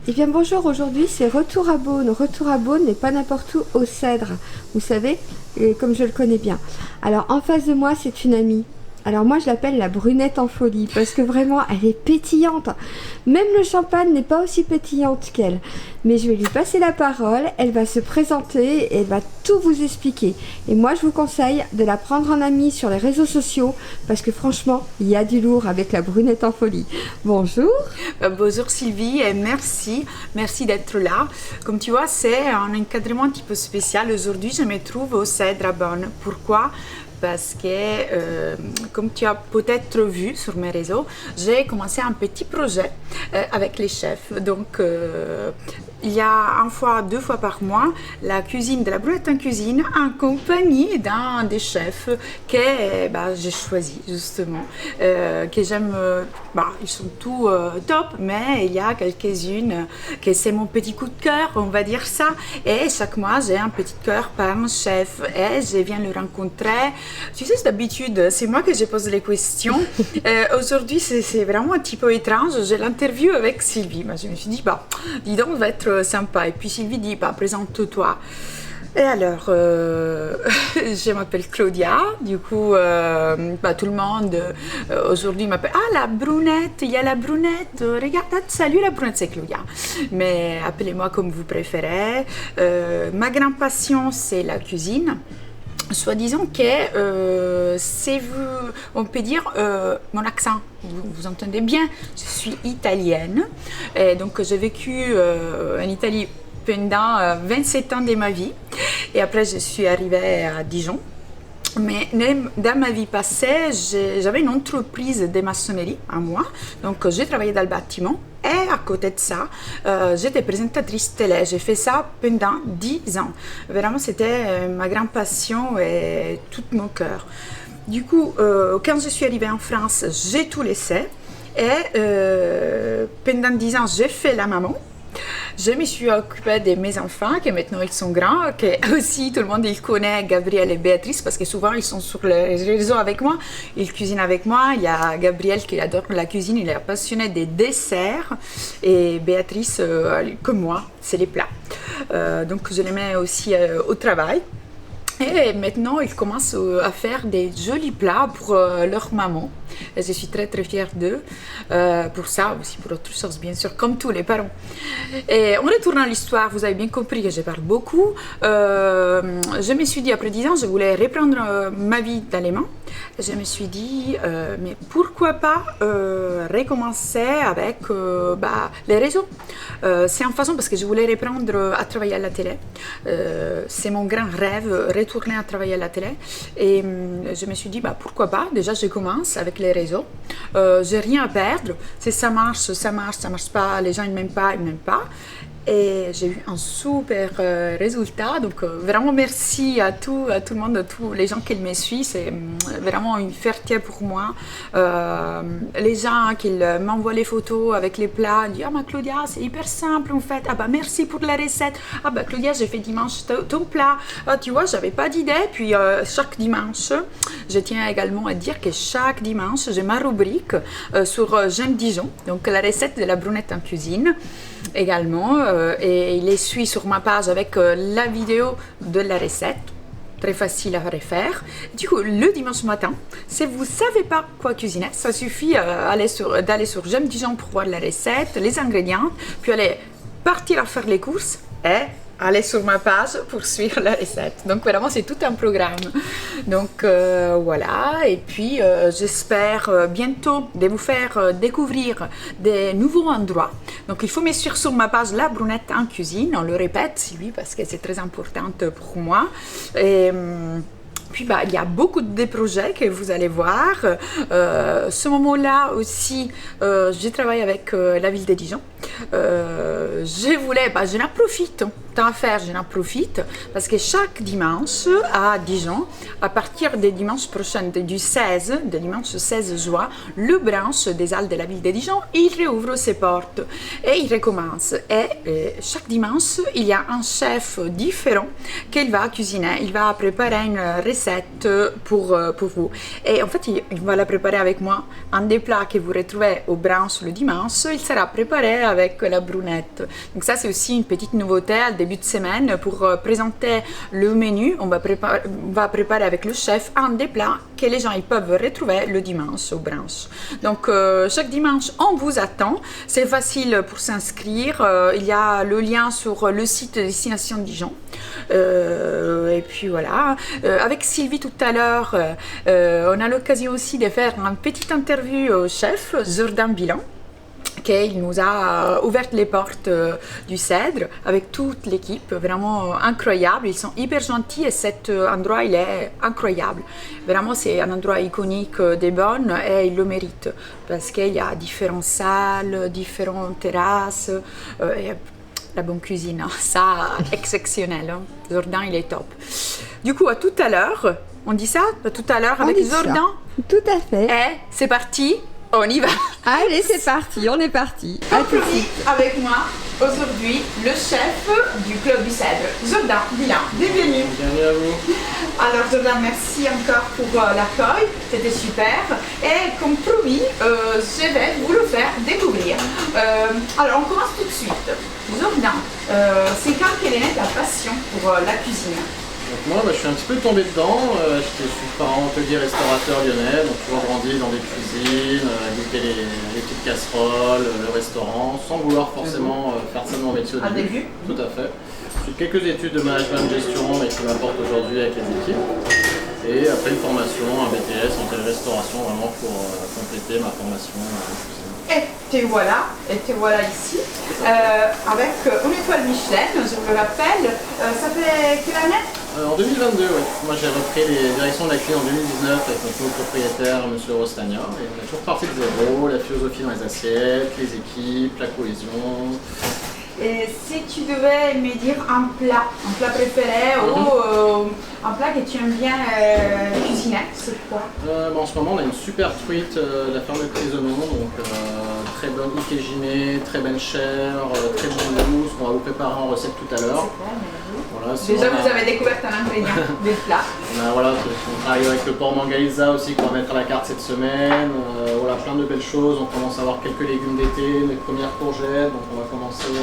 Eh bien bonjour, aujourd'hui c'est Retour à Beaune. Retour à Beaune n'est pas n'importe où, au Cèdre, vous savez, comme je le connais bien. Alors en face de moi c'est une amie. Alors moi je l'appelle la brunette en folie parce que vraiment elle est pétillante. Même le champagne n'est pas aussi pétillante qu'elle. Mais je vais lui passer la parole, elle va se présenter et elle va tout vous expliquer. Et moi je vous conseille de la prendre en amie sur les réseaux sociaux parce que franchement il y a du lourd avec la brunette en folie. Bonjour. Bonjour Sylvie et merci d'être là. Comme tu vois, c'est un encadrement un petit peu spécial. Aujourd'hui, je me trouve au Cèdre à Beaune. Pourquoi? Parce que, comme tu as peut-être vu sur mes réseaux, j'ai commencé un petit projet avec les chefs. Donc, il y a deux fois par mois, la cuisine de la Brunette en cuisine en compagnie d'un des chefs que j'ai choisi justement, que j'aime. Ils sont tous top, mais il y a quelques-unes que c'est mon petit coup de cœur, on va dire ça. Et chaque mois, j'ai un petit cœur par un chef et je viens le rencontrer. Tu sais, d'habitude, c'est moi que je pose les questions. Aujourd'hui, c'est vraiment un petit peu étrange. J'ai l'interview avec Sylvie. Je me suis dit, dis donc, ça va être sympa. Et puis Sylvie dit, présente-toi. Et alors, je m'appelle Claudia. Du coup, tout le monde aujourd'hui m'appelle la brunette. Il y a la brunette. Regarde, salut la brunette, c'est Claudia. Mais appelez-moi comme vous préférez. Ma grande passion, c'est la cuisine. Soit disant que c'est, on peut dire, mon accent, vous entendez bien, je suis italienne, et donc j'ai vécu en Italie pendant 27 ans de ma vie, et après je suis arrivée à Dijon. Mais dans ma vie passée, j'avais une entreprise de maçonnerie à moi, donc j'ai travaillé dans le bâtiment. Et à côté de ça, j'étais présentatrice télé. J'ai fait ça pendant 10 ans. Vraiment, c'était ma grande passion et tout mon cœur. Du coup, quand je suis arrivée en France, j'ai tout laissé. Et pendant 10 ans, j'ai fait la maman. Je me suis occupée de mes enfants, qui maintenant ils sont grands, que aussi tout le monde il connaît Gabriel et Béatrice, parce que souvent ils sont sur les réseaux avec moi, ils cuisinent avec moi. Il y a Gabriel qui adore la cuisine, il est passionné des desserts, et Béatrice, comme moi, c'est les plats. Donc je les mets aussi au travail. Et maintenant, ils commencent à faire des jolis plats pour leur maman. Et je suis très très fière d'eux. Pour ça, aussi pour autre chose, bien sûr, comme tous les parents. Et en retournant à l'histoire, vous avez bien compris que je parle beaucoup. Je me suis dit, après 10 ans, je voulais reprendre ma vie d'alémant. Je me suis dit, mais pourquoi pas recommencer avec les réseaux. C'est en façon parce que je voulais reprendre à travailler à la télé. C'est mon grand rêve, retourner à travailler à la télé. Et je me suis dit, pourquoi pas. Déjà, je commence avec les réseaux. J'ai rien à perdre. Si ça marche, ça marche pas. Les gens ne m'aiment pas, ils m'aiment pas. Et j'ai eu un super résultat. Donc, vraiment merci à tout le monde, à tous les gens qui me suivent. C'est vraiment une fierté pour moi. Les gens qui m'envoient les photos avec les plats, ils disent Claudia, c'est hyper simple en fait. Merci pour la recette. Claudia, j'ai fait dimanche ton plat. Tu vois, j'avais pas d'idée. Puis, chaque dimanche, je tiens également à dire que chaque dimanche, j'ai ma rubrique sur J'aime Dijon. Donc, la recette de la brunette en cuisine également. Et il les suit sur ma page avec la vidéo de la recette, très facile à refaire. Du coup, le dimanche matin, si vous ne savez pas quoi cuisiner, ça suffit d'aller sur J'aime Dijon pour voir la recette, les ingrédients, puis aller partir à faire les courses et aller sur ma page pour suivre la recette. Donc vraiment, c'est tout un programme. Donc voilà, et puis j'espère bientôt de vous faire découvrir des nouveaux endroits. Donc il faut me suivre sur ma page La Brunette en cuisine, on le répète, Sylvie, parce que c'est très important pour moi. Et puis il y a beaucoup de projets que vous allez voir. Ce moment-là aussi, je travaille avec la ville de Dijon. Je n'en profite, tant à faire, je n'en profite, parce que chaque dimanche à Dijon, à partir des dimanches prochains, du dimanche 16 juin, le branche des Halles de la ville de Dijon, il réouvre ses portes et il recommence. Et chaque dimanche, il y a un chef différent qu'il va cuisiner. Il va préparer une recette recette pour vous. Et en fait, il va la préparer avec moi. Un des plats que vous retrouvez au brunch le dimanche, il sera préparé avec la brunette. Donc ça, c'est aussi une petite nouveauté à début de semaine pour présenter le menu. On va préparer avec le chef un des plats que les gens ils peuvent retrouver le dimanche au brunch. Donc chaque dimanche, on vous attend. C'est facile pour s'inscrire. Il y a le lien sur le site de Destination Dijon. Et puis voilà. Avec Sylvie tout à l'heure, on a l'occasion aussi de faire une petite interview au chef Jordan Bilan. Il nous a ouvert les portes du Cèdre avec toute l'équipe, vraiment incroyable. Ils sont hyper gentils et cet endroit il est incroyable. Vraiment c'est un endroit iconique des Bonnes et il le mérite parce qu'il y a différentes salles, différentes terrasses et la bonne cuisine, ça exceptionnel. Hein. Jordan il est top. Du coup à tout à l'heure, on dit ça à tout à l'heure avec Jordan. Tout à fait. Et c'est parti. On y va. Allez, c'est parti, on est parti. Comme promis, avec moi aujourd'hui le chef du Club du Cèdre, Jordan Bilan. Bienvenue. Bienvenue à vous. Alors Jordan, merci encore pour l'accueil, c'était super. Et comme promis, je vais vous le faire découvrir. Alors on commence tout de suite. Jordan, c'est quand qu'elle est née ta passion pour la cuisine? Donc moi, je suis un petit peu tombé dedans. Je suis parent hôtelier restaurateur lyonnais, donc toujours grandi dans des cuisines, goûter les petites casseroles, le restaurant, sans vouloir forcément faire ça de mon métier au début. Tout à fait. J'ai fait quelques études de management de gestion, mais qui m'apportent aujourd'hui avec les équipes. Et après une formation, un BTS en télé-restauration, vraiment pour compléter ma formation en cuisine. Et te voilà ici, avec une étoile Michelin, je vous le rappelle. Ça fait quelle année? En 2022, oui. Moi j'ai repris les directions de la cuisine en 2019 avec notre nouveau propriétaire, M. Rostagna. Et on est toujours parti de zéro, la philosophie dans les assiettes, les équipes, la cohésion. Et si tu devais me dire un plat préféré ou un plat que tu aimes bien cuisiner, c'est quoi? En ce moment on a une super truite de la ferme de Crisenon, donc très bonne ikejime, très bonne chair, très bonne mousse, qu'on va vous préparer en recette tout à l'heure. Voilà, déjà vous avez découvert un ingrédient des plats. Voilà, on travaille avec le porc mangaliza aussi qu'on va mettre à la carte cette semaine. Voilà, plein de belles choses. On commence à avoir quelques légumes d'été, les premières courgettes, donc on va commencer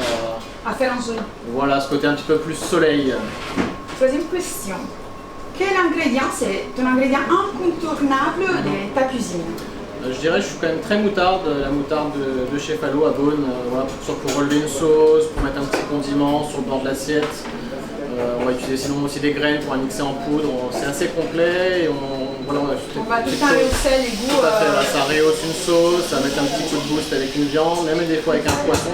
à faire un jeu. Voilà, ce côté un petit peu plus soleil. Troisième question. Quel ingrédient, c'est ton ingrédient incontournable de ta cuisine? Je dirais que je suis quand même très moutarde, la moutarde de chez Fallo à Beaune, voilà, soit pour relever une sauce, pour mettre un petit condiment sur le bord de l'assiette. On va utiliser sinon aussi des graines pour la mixer en poudre, c'est assez complet et on va tout rehausser les goûts. Ça rehausse une sauce, ça va mettre un petit coup de boost avec une viande, même des fois avec un poisson.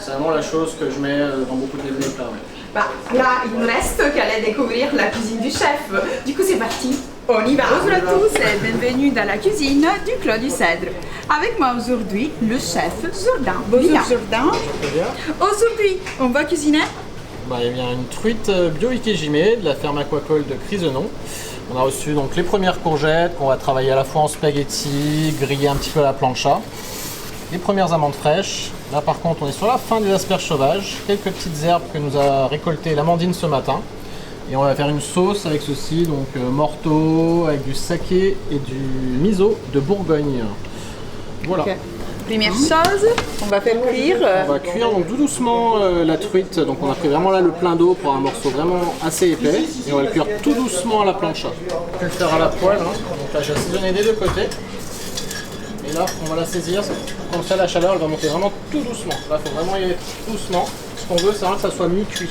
C'est vraiment la chose que je mets dans beaucoup de mes plats. Ouais. Là, il nous reste qu'à aller découvrir la cuisine du chef. Du coup, c'est parti. On y va. Bonjour à tous et bienvenue dans la cuisine du Clos du Cèdre. Avec moi aujourd'hui, le chef Jordan. Bonjour Jordan. Aujourd'hui, on va cuisiner il y a une truite bio ikejime de la ferme aquacole de Crisenon. On a reçu donc les premières courgettes qu'on va travailler à la fois en spaghetti, griller un petit peu à la plancha. Les premières amandes fraîches. Là par contre on est sur la fin des asperges sauvages. Quelques petites herbes que nous a récoltées l'Amandine ce matin. Et on va faire une sauce avec ceci, donc morteau, avec du saké et du miso de Bourgogne. Voilà. Okay. Première chose, on va faire cuire. On va cuire donc tout doucement la truite. Donc on a pris vraiment là le plein d'eau pour un morceau vraiment assez épais. Et on va le cuire tout doucement à la plancha. On peut le faire à la poêle. Hein. Donc là j'ai assaisonné des deux côtés. Et là on va la saisir. Comme ça la chaleur elle va monter vraiment tout doucement. Là il faut vraiment y aller tout doucement. Ce qu'on veut c'est vraiment que ça soit mi-cuit.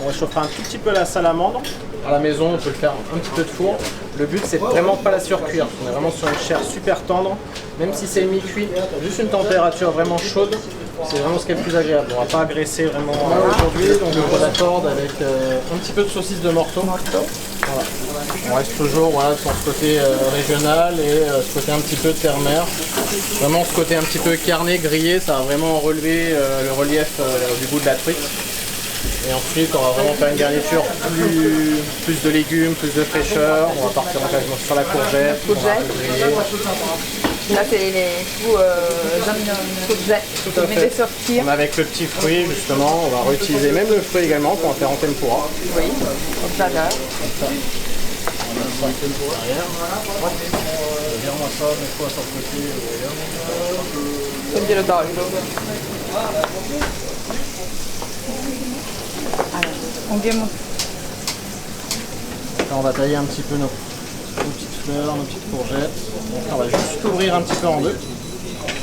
On réchauffera un tout petit peu la salamandre. À la maison, on peut le faire un petit peu de four. Le but, c'est vraiment pas la surcuire. On est vraiment sur une chair super tendre. Même si c'est mi-cuit, juste une température vraiment chaude, c'est vraiment ce qui est le plus agréable. On va pas agresser vraiment aujourd'hui. Donc je l'accorde avec un petit peu de saucisse de morteau. Voilà. On reste toujours sur ce côté régional et ce côté un petit peu terre-mer. Vraiment ce côté un petit peu carné, grillé, ça va vraiment relever le relief du goût de la truite. Et ensuite, on va vraiment faire une garniture plus de légumes, plus de fraîcheur. On va partir sur la courgette. Là, c'est les goûts courgettes. Tout à fait. Sortir. Avec le petit fruit, justement, on va réutiliser même le fruit également pour en faire en tempura. Oui, comme ça. On Derrière. Vire-moi ça, mets-toi sur le côté. Toglielo d'olio. Allora, ungiamo. Là, on va tailler un petit peu nos petites fleurs, nos petites courgettes. Donc là, on va juste ouvrir un petit peu en deux.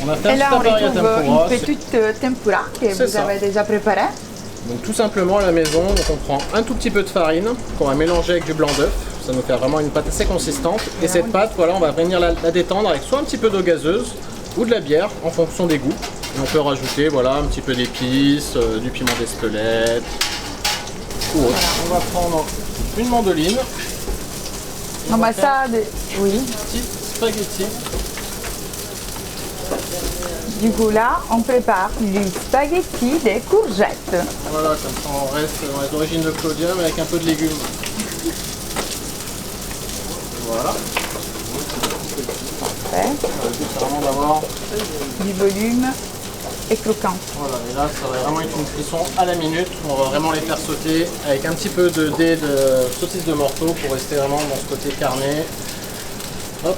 On a fait un Et petit là, on appareil à retrouve tempura. une petite tempura que C'est vous ça. avez déjà préparée. Donc tout simplement à la maison, donc on prend un tout petit peu de farine qu'on va mélanger avec du blanc d'œuf. Ça nous fait vraiment une pâte assez consistante. Et cette pâte, voilà, on va venir la détendre avec soit un petit peu d'eau gazeuse ou de la bière en fonction des goûts. Et on peut rajouter voilà, un petit peu d'épices, du piment d'Espelette ou autre. On va prendre une mandoline. On va ça, oui. Petit spaghetti. Du coup, là, on prépare du spaghetti des courgettes. Voilà, comme ça on reste dans les origines de Claudia, mais avec un peu de légumes. Voilà. Ouais. Le but c'est vraiment d'avoir. Du volume et croquant. Voilà, et là ça va vraiment être une cuisson à la minute. On va vraiment les faire sauter avec un petit peu de dés de saucisse de morceau pour rester vraiment dans ce côté carné. Hop,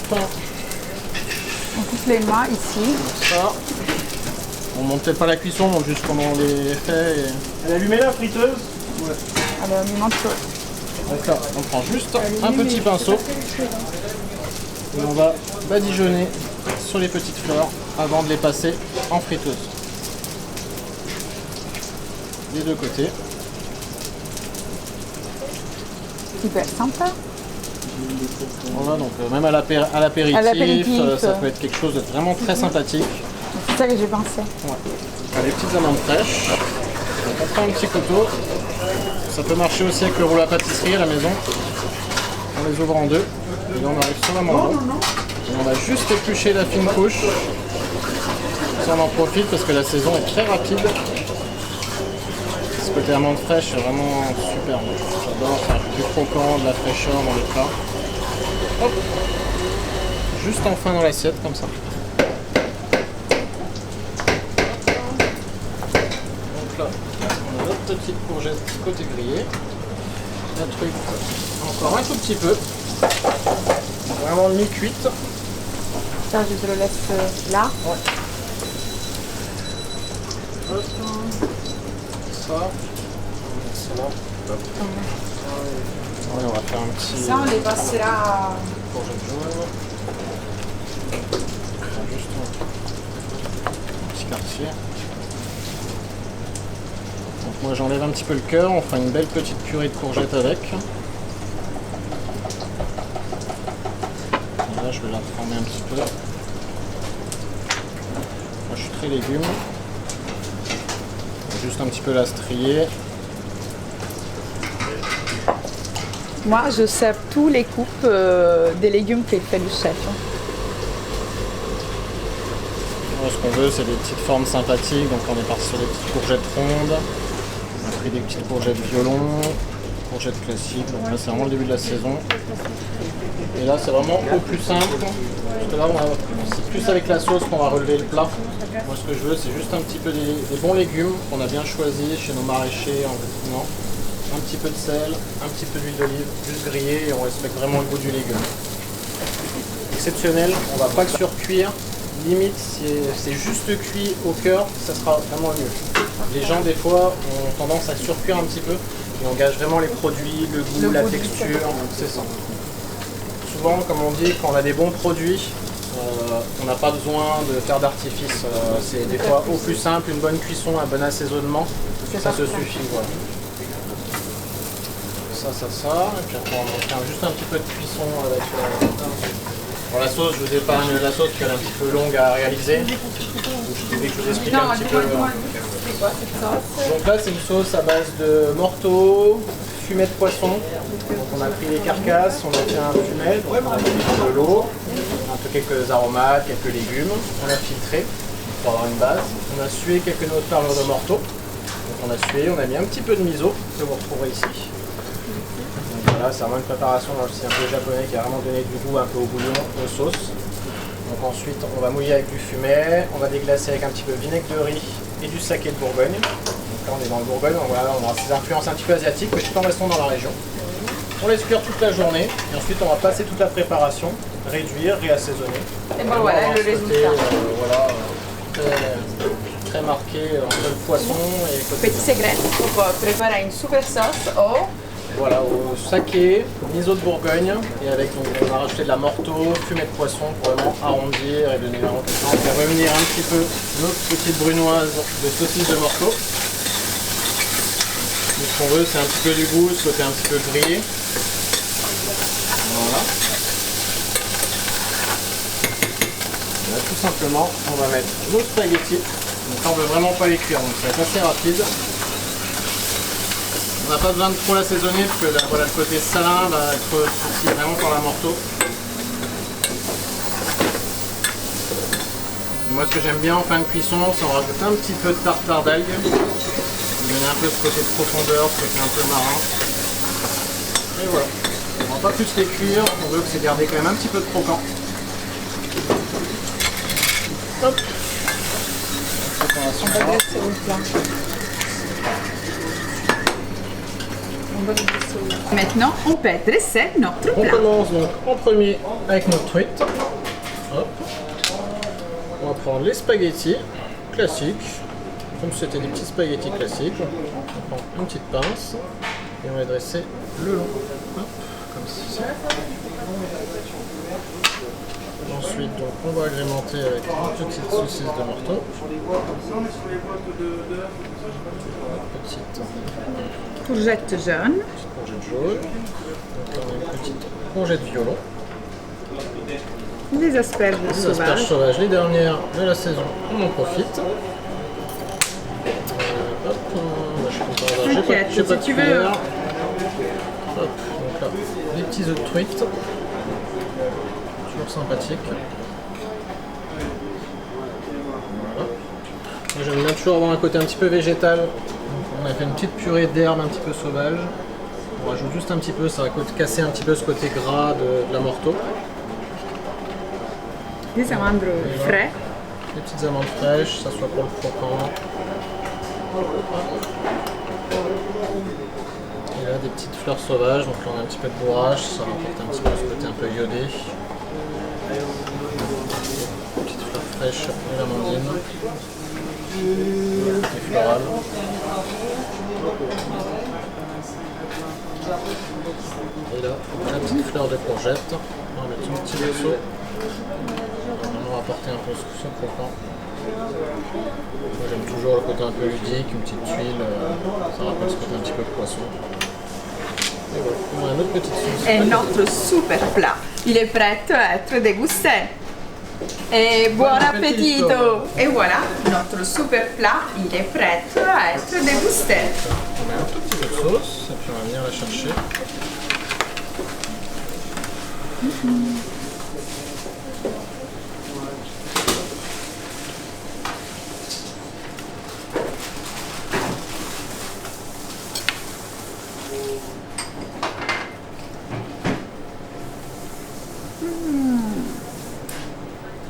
On coupe les mains ici. ça. On monte peut-être pas la cuisson, on monte juste comment on les fait. Et... Elle a allumé la friteuse? Ouais. Alors, on y monte Donc là, on prend juste un petit pinceau et on va badigeonner sur les petites fleurs avant de les passer en friteuse. Des deux côtés. super sympa. Voilà, donc même à l'apéritif, À l'apéritif, ça peut être quelque chose de vraiment très sympathique. C'est ça que j'ai pensé. Ouais. Ah, les petites amandes fraîches. Donc on prend un petit couteau. Ça peut marcher aussi avec le rouleau à pâtisserie à la maison. On les ouvre en deux. Et là on arrive sur l'amande. Et on va juste éplucher la fine couche. Ça on en profite parce que la saison est très rapide. Ce côté amande fraîche est vraiment super. J'adore, ça ajoute du croquant, de la fraîcheur dans les plats. Hop. Juste en fin dans l'assiette comme ça. Donc là, on a notre petite courgette côté grillé. La truite encore un tout petit peu. Vraiment mi-cuite. Ça, je te le laisse là. Ouais. Hop. Ça. Ça. Hop. Ouais, on va faire un petit Ça, on les passera. courgette jaune. On prend juste un petit quartier. Donc moi j'enlève un petit peu le cœur, on fera une belle petite purée de courgettes avec. Et là je vais la tremper un petit peu. Moi je suis très légumes. Juste un petit peu la strier. Moi, je sers tous les coupes des légumes qu'il fait le chef. Ce qu'on veut, c'est des petites formes sympathiques. Donc on est parti sur des petites courgettes rondes. On a pris des petites courgettes violon, courgettes classiques. Donc là, c'est vraiment le début de la saison. Et là, c'est vraiment au plus simple. Parce que là, c'est plus avec la sauce qu'on va relever le plat. Moi, ce que je veux, c'est juste un petit peu des bons légumes qu'on a bien choisis chez nos maraîchers en vétérinaire. Un petit peu de sel, un petit peu d'huile d'olive, juste grillé et on respecte vraiment le goût du légume. Exceptionnel, on va pas le surcuire. Limite, si c'est juste cuit au cœur, ça sera vraiment mieux. Les gens, des fois, ont tendance à surcuire un petit peu et on gâche vraiment les produits, le goût, la texture, c'est ça. Souvent, comme on dit, quand on a des bons produits, on n'a pas besoin de faire d'artifice. C'est des fois au plus simple, une bonne cuisson, un bon assaisonnement, ça se suffit. Voilà. Ça, et puis après on va faire juste un petit peu de cuisson avec bon, la sauce, je vous épargne la sauce qui est un petit peu longue à réaliser. Donc, je voulais que je vous explique un petit peu. Donc là c'est une sauce à base de morteau, fumet de poisson. Donc on a pris les carcasses, on a fait un fumet, donc on a mis de l'eau, un peu quelques aromates, quelques légumes, on a filtré pour avoir une base. On a sué quelques notes parleurs de morteau. Donc on a sué, on a mis un petit peu de miso que vous retrouverez ici. Donc voilà, c'est vraiment une préparation dans le style un peu japonais qui a vraiment donné du goût un peu au bouillon, aux sauces. Donc ensuite on va mouiller avec du fumet, on va déglacer avec un petit peu de vinaigre de riz et du saké de Bourgogne. Donc là on est dans le Bourgogne, on a ces influences un petit peu asiatiques, mais tout en restant dans la région. On laisse cuire toute la journée et ensuite on va passer toute la préparation, réduire, réassaisonner. Et ben voilà le résultat. Voilà, très marqué entre le poisson et le côté. Petit secret pour préparer une super sauce au... Voilà, au saké, miso de Bourgogne, et avec donc, on a rajouté de la morteau, fumée de poisson pour vraiment arrondir et donner vraiment tout ça. On fait revenir un petit peu notre petite brunoise de saucisse de morteau. Donc, ce qu'on veut, c'est un petit peu du goût, ce côté un petit peu grillé. Voilà. Et là, tout simplement, on va mettre nos spaghettis. Donc là, on veut vraiment pas les cuire, donc ça va être assez rapide. On n'a pas besoin de trop l'assaisonner parce que là, voilà, le côté salin va être aussi vraiment par la morteau. Moi, ce que j'aime bien en fin de cuisson, c'est on rajoute un petit peu de tartare d'algues. Donner un peu ce côté de profondeur, ce côté un peu marin. Et voilà. On va pas plus les cuire, on veut que c'est gardé quand même un petit peu de croquant. Hop. On va dresser au plat. Maintenant, on peut dresser notre On plat. commence donc en premier avec notre truite. Hop. On va prendre les spaghettis classiques, comme si c'était des petits spaghettis classiques. On prend une petite pince et on va dresser le long. Hop, comme ceci. Ensuite, donc, on va agrémenter avec une petite saucisse de morteau. Petite Courgette jaune. courgette jaune. Donc, on a une petite courgette violon. Les asperges Les asperges sauvages. sauvages, les dernières de la saison, on en profite. Hop, T'inquiète, j'ai pas de si tu veux. cuillère. Hop, donc là, des petits œufs de truite. Toujours sympathique. Voilà. Moi j'aime bien toujours avoir un côté un petit peu végétal. Donc, on a fait une petite purée d'herbes un petit peu sauvage. On rajoute juste un petit peu, ça va casser un petit peu ce côté gras de la morteau. Des amandes frais. Des petites amandes fraîches, ça soit pour le croquant. Et là des petites fleurs sauvages, donc là on a un petit peu de bourrache, ça rapporte un petit peu ce côté un peu iodé. Des petites fleurs fraîches et l'amandine. Des florales. Et là, la petite fleur de courgette. On va mettre un petit morceau. On va vraiment apporter un peu ce croquant. Moi j'aime toujours le côté un peu ludique, une petite tuile, ça rappelle ce côté un petit peu de poisson. Et voilà, on a notre petite sauce. Et notre super plat, il est prêt à être dégusté. Et bon appétit! Et voilà, notre super plat, il est prêt à être dégusté. On met un tout petit peu de sauce et puis on va venir la chercher.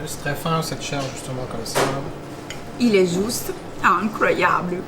C'est très fin cette chair justement comme ça. Il est juste incroyable.